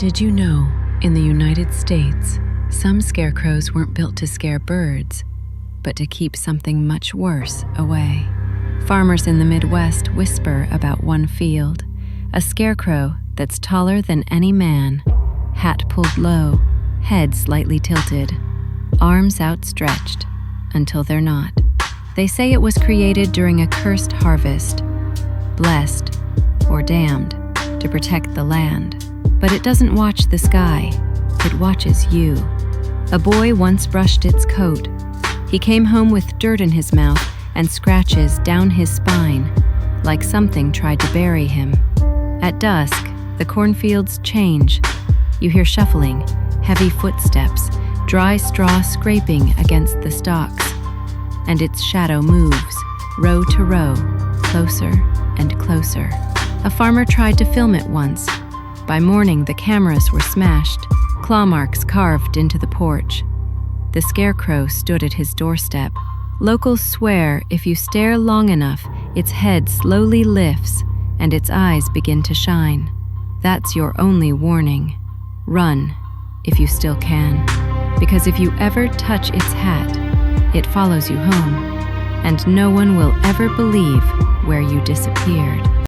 Did you know, in the United States, some scarecrows weren't built to scare birds, but to keep something much worse away? Farmers in the Midwest whisper about one field, a scarecrow that's taller than any man, hat pulled low, head slightly tilted, arms outstretched until they're not. They say it was created during a cursed harvest, blessed or damned to protect the land. But it doesn't watch the sky, it watches you. A boy once brushed its coat. He came home with dirt in his mouth and scratches down his spine, like something tried to bury him. At dusk, the cornfields change. You hear shuffling, heavy footsteps, dry straw scraping against the stalks, and its shadow moves, row to row, closer and closer. A farmer tried to film it once. By morning, the cameras were smashed, claw marks carved into the porch. The scarecrow stood at his doorstep. Locals swear if you stare long enough, its head slowly lifts and its eyes begin to shine. That's your only warning. Run, if you still can, because if you ever touch its hat, it follows you home, and no one will ever believe where you disappeared.